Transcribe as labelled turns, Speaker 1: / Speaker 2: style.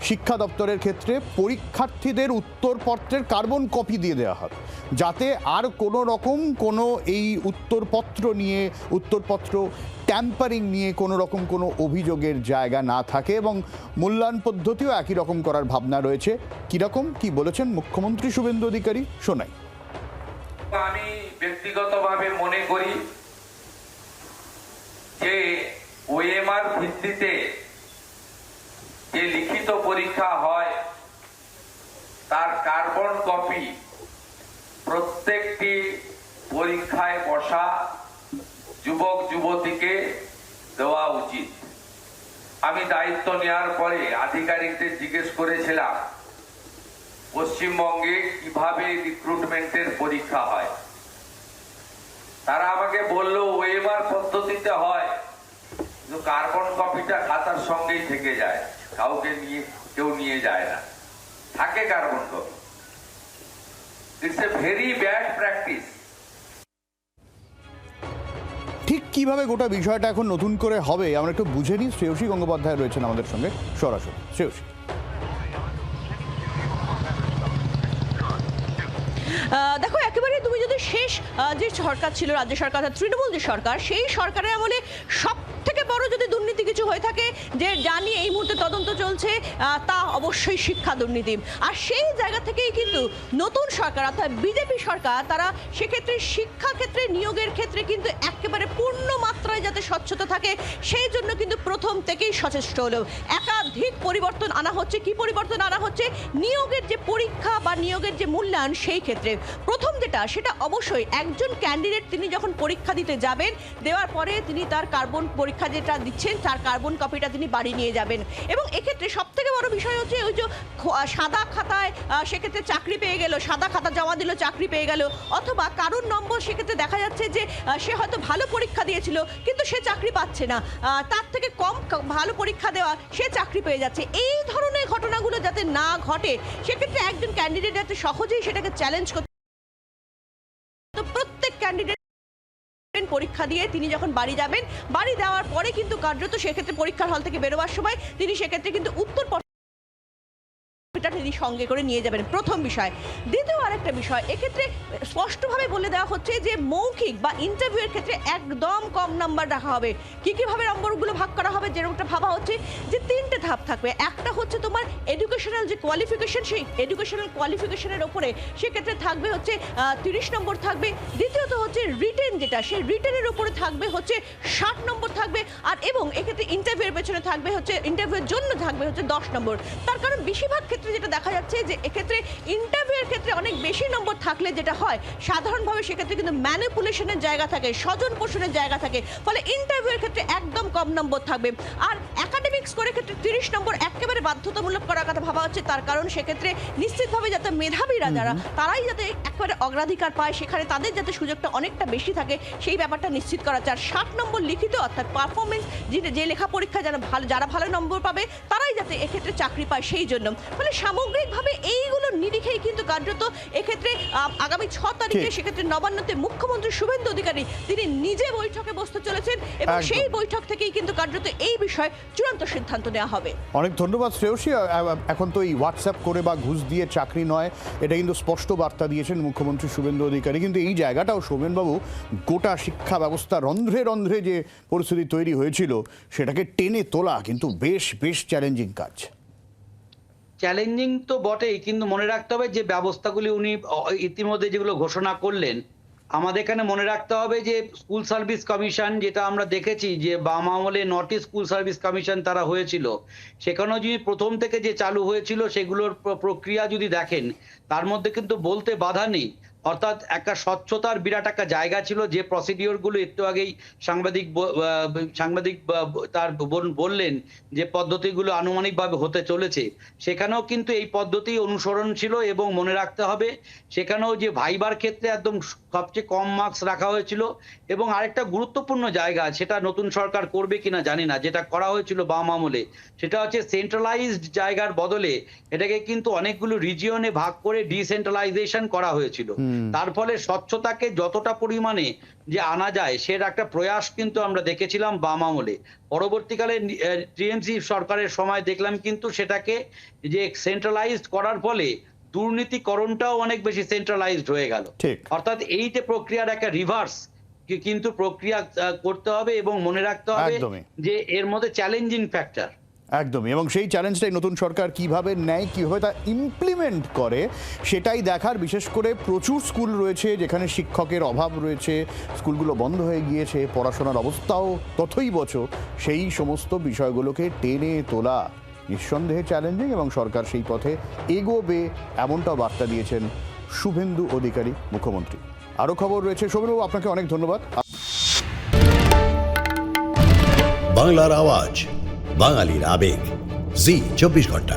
Speaker 1: শিক্ষা দপ্তরের ক্ষেত্রে পরীক্ষার্থীদের উত্তরপত্রের কার্বন কপি দিয়ে দেওয়া হবে, যাতে আর কোনো রকম কোনো এই উত্তরপত্র ট্যাম্পারিং নিয়ে কোনো রকম কোনো অভিযোগের জায়গা না থাকে, এবং মূল্যায়ন পদ্ধতিও একই রকম করার ভাবনা রয়েছে। কীরকম কি বলেছেন মুখ্যমন্ত্রী শুভেন্দু অধিকারী, শোনাই।
Speaker 2: আমি ব্যক্তিগতভাবে মনে করি যে ওএমআর ভিত্তিতে যে লিখিত পরীক্ষা হয় তার কার্বন কপি প্রত্যেকটি পরীক্ষায় বসা যুবক যুবতীকে দেওয়া উচিত। আমি দায়িত্ব নেওয়ার পরে আধিকারিকদের জিজ্ঞেস করেছিলাম পশ্চিমবঙ্গে কিভাবে রিক্রুটমেন্টের পরীক্ষা হয়। তারা আমাকে বলল ওএমআর পদ্ধতিতে হয়, কিন্তু কার্বন কপিটা খাতার সঙ্গেই থেকে যায়, কেউ নিয়ে যায় না, থাকে carbon copy. It's a very bad practice.
Speaker 1: ঠিক কিভাবে গোটা বিষয়টা এখন নতুন করে হবে আমরা একটু বুঝে নিই। শ্রেয়সী গঙ্গোপাধ্যায় রয়েছেন আমাদের সঙ্গে সরাসরি। শ্রেয়সী,
Speaker 3: দেখো, একেবারে তুমি যদি শেষ যে সরকার ছিল, রাজ্য সরকার, তৃণমূল যে সরকার, সেই সরকারের আমলে সব থেকে বড় যদি দুর্নীতি কিছু হয়ে থাকে, যে জানি এই মুহূর্তে তদন্ত চলছে, তা অবশ্যই শিক্ষা দুর্নীতি। আর সেই জায়গা থেকেই কিন্তু নতুন সরকার অর্থাৎ বিজেপি সরকার, তারা সেক্ষেত্রে শিক্ষা ক্ষেত্রে নিয়োগের ক্ষেত্রে কিন্তু একেবারে পূর্ণ মাত্রায় যাতে স্বচ্ছতা থাকে, সেই জন্য কিন্তু প্রথম থেকেই সচেষ্ট হলো। একাধিক পরিবর্তন আনা হচ্ছে। কি পরিবর্তন আনা হচ্ছে? নিয়োগের যে পরীক্ষা বা নিয়োগের যে মূল্যায়ন, সেই ক্ষেত্রে প্রথম যেটা, সেটা অবশ্যই একজন ক্যান্ডিডেট তিনি যখন পরীক্ষা দিতে যাবেন, দেওয়ার পরে তিনি তার কার্বন পরীক্ষা যেটা দিচ্ছেন তার কার্বন কপিটা তিনি বাড়ি নিয়ে যাবেন। এবং এক্ষেত্রে সব থেকে বড় বিষয় হচ্ছে ওই যে সাদা খাতায় সেক্ষেত্রে চাকরি পেয়ে গেল, সাদা খাতা জমা দিল, চাকরি পেয়ে গেল, অথবা কারোর নম্বর সেক্ষেত্রে দেখা যাচ্ছে যে সে হয়তো ভালো পরীক্ষা দিয়েছিল কিন্তু সে চাকরি পাচ্ছে না, তার থেকে কম ভালো পরীক্ষা দেওয়া সে চাকরি পেয়ে যাচ্ছে। এই ধরনের ঘটনাগুলো যাতে না ঘটে, সেক্ষেত্রে একজন ক্যান্ডিডেট যাতে সহজেই সেটাকে চ্যালেঞ্জ করতে, প্রত্যেক ক্যান্ডিডেট পরীক্ষা দিয়ে তিনি যখন বাড়ি যাবেন, বাড়ি দেওয়ার পরে কিন্তু কার্যত সেক্ষেত্রে পরীক্ষার হল থেকে বেরোবার সময় তিনি সেক্ষেত্রে কিন্তু উত্তরপত্র তিনি সঙ্গে করে নিয়ে যাবেন। প্রথম বিষয়। দ্বিতীয় আরেকটা বিষয়, এক্ষেত্রে স্পষ্টভাবে বলে দেওয়া হচ্ছে যে মৌখিক বা ইন্টারভিউয়ের ক্ষেত্রে একদম কম নাম্বার রাখা হবে। কিভাবে নম্বরগুলো ভাগ করা হবে? যেরকমটা ভাবা হচ্ছে যে 3টে ধাপ থাকবে। একটা হচ্ছে তোমার এডুকেশনাল যে কোয়ালিফিকেশন, সেই এডুকেশনাল কোয়ালিফিকেশনের ওপরে সেক্ষেত্রে থাকবে হচ্ছে 30 নম্বর থাকবে। দ্বিতীয়ত হচ্ছে রিটেন, যেটা সেই রিটেনের উপরে থাকবে হচ্ছে 60 নম্বর থাকবে। আর এবং এক্ষেত্রে ইন্টারভিউয়ের পেছনে থাকবে হচ্ছে, ইন্টারভিউয়ের জন্য থাকবে হচ্ছে 10 নম্বর। তার কারণ বেশিরভাগ ক্ষেত্রে যেটা দেখা যাচ্ছে যে এক্ষেত্রে ইন্টারভিউয়ের ক্ষেত্রে অনেক বেশি নম্বর থাকলে যেটা হয়, সাধারণভাবে সেক্ষেত্রে কিন্তু ম্যানিপুলেশনের জায়গা থাকে, স্বজন পোষণের জায়গা থাকে, ফলে ইন্টারভিউয়ের ক্ষেত্রে একদম কম নম্বর থাকবে। আর একাডেমিক্স করে ক্ষেত্রে 30 নম্বর একেবারে বাধ্যতামূলক করার কথা ভাবা হচ্ছে। তার কারণ সেক্ষেত্রে নিশ্চিতভাবে যাতে মেধাবীরা যারা, তারাই যাতে একেবারে অগ্রাধিকার পায়, সেখানে তাদের যাতে সুযোগটা অনেকটা বেশি থাকে, সেই ব্যাপারটা নিশ্চিত করা যায়। আর 60 নম্বর লিখিত অর্থাৎ পারফরমেন্স, যে লেখা পরীক্ষা যারা ভালো নম্বর পাবে তারাই যাতে এক্ষেত্রে চাকরি পায়, সেই জন্য। ফলে সামগ্রিকভাবে এইগুলো নিরিখেই কিন্তু কার্যত এক্ষেত্রে আগামী 6 তারিখে সেক্ষেত্রে নবান্নতে মুখ্যমন্ত্রী শুভেন্দু অধিকারী তিনি নিজে বৈঠকে বসতে চলেছেন, এবং সেই বৈঠক থেকেই কিন্তু কার্যত এই বিষয়ে চূড়ান্ত সিদ্ধান্ত নেওয়া হবে।
Speaker 1: অনেক ধন্যবাদ শ্রেয়সী। এখন তো এই হোয়াটসঅ্যাপ করে বা ঘুষ দিয়ে চাকরি নয়, এটা কিন্তু স্পষ্ট বার্তা দিয়েছেন মুখ্যমন্ত্রী শুভেন্দু অধিকারী। কিন্তু এই জায়গাটাও শোভনবাবু, গোটা শিক্ষা ব্যবস্থা রন্ধ্রে রন্ধ্রে যে পরিস্থিতি তৈরি হয়েছিল, সেটাকে টেনে তোলা কিন্তু বেশ বেশ চ্যালেঞ্জিং কাজ।
Speaker 4: চ্যালেঞ্জিং তো বটেই, কিন্তু মনে রাখতে হবে যে ব্যবস্থাগুলি উনি ইতিমধ্যে যেগুলো ঘোষণা করলেন, আমাদের এখানে মনে রাখতে হবে যে স্কুল সার্ভিস কমিশন, যেটা আমরা দেখেছি যে বাম আমলে 9টি স্কুল সার্ভিস কমিশন তারা হয়েছিল, সেখানেও যদি প্রথম থেকে যে চালু হয়েছিল সেগুলোর প্রক্রিয়া যদি দেখেন, তার মধ্যে কিন্তু বলতে বাধা নেই। অর্থাৎ একটা স্বচ্ছতার বিরাট একটা জায়গা ছিল। যে প্রসিডিওরগুলো একটু আগেই সাংবাদিক তার বললেন যে পদ্ধতিগুলো আনুমানিকভাবে হতে চলেছে, সেখানেও কিন্তু এই পদ্ধতি অনুসরণ ছিল। এবং মনে রাখতে হবে সেখানেও যে ভাইবার ক্ষেত্রে একদম সবচেয়ে কম মার্কস রাখা হয়েছিল। এবং আরেকটা গুরুত্বপূর্ণ জায়গা, সেটা নতুন সরকার করবে কিনা জানি না, যেটা করা হয়েছিল বাম আমলে, সেটা হচ্ছে সেন্ট্রালাইজড জায়গার বদলে এটাকে কিন্তু অনেকগুলো রিজিয়নে ভাগ করে ডিসেন্ট্রালাইজেশন করা হয়েছিল। তার ফলে স্বচ্ছতাকে যতটা পরিমাণে যে আনা যায় সের একটা প্রয়াস কিন্তু আমরা দেখেছিলাম বাম আমলে। পরবর্তীকালে টিএমসি সরকারের সময় দেখলাম কিন্তু সেটাকে যে সেন্ট্রালাইজড করার ফলে দুর্নীতিকরণটাও অনেক বেশি সেন্ট্রালাইজড হয়ে গেল।
Speaker 1: ঠিক।
Speaker 4: অর্থাৎ এই যে প্রক্রিয়ার একটা রিভার্স কিন্তু প্রক্রিয়া করতে হবে এবং মনে রাখতে হবে
Speaker 1: একদমই।
Speaker 4: যে এর মধ্যে চ্যালেঞ্জিং ফ্যাক্টর।
Speaker 1: একদমই, এবং সেই চ্যালেঞ্জটাই নতুন সরকার কিভাবে নেয়, কিভাবে তা ইমপ্লিমেন্ট করে সেটাই দেখার। বিশেষ করে প্রচুর স্কুল রয়েছে যেখানে শিক্ষকের অভাব রয়েছে, স্কুলগুলো বন্ধ হয়ে গিয়েছে, পড়াশোনার অবস্থাও ততই বছর। সেই সমস্ত বিষয়গুলোকে টেনে তোলা নিঃসন্দেহে চ্যালেঞ্জিং, এবং সরকার সেই পথে এগোবে এমনটাও বার্তা দিয়েছেন শুভেন্দু অধিকারী মুখ্যমন্ত্রী। আরও খবর রয়েছে। শুভেন্দুবাবু, আপনাকে অনেক ধন্যবাদ।
Speaker 5: বাংলার আওয়াজ, বাঙালির আবেগ, জি 24 ঘন্টা।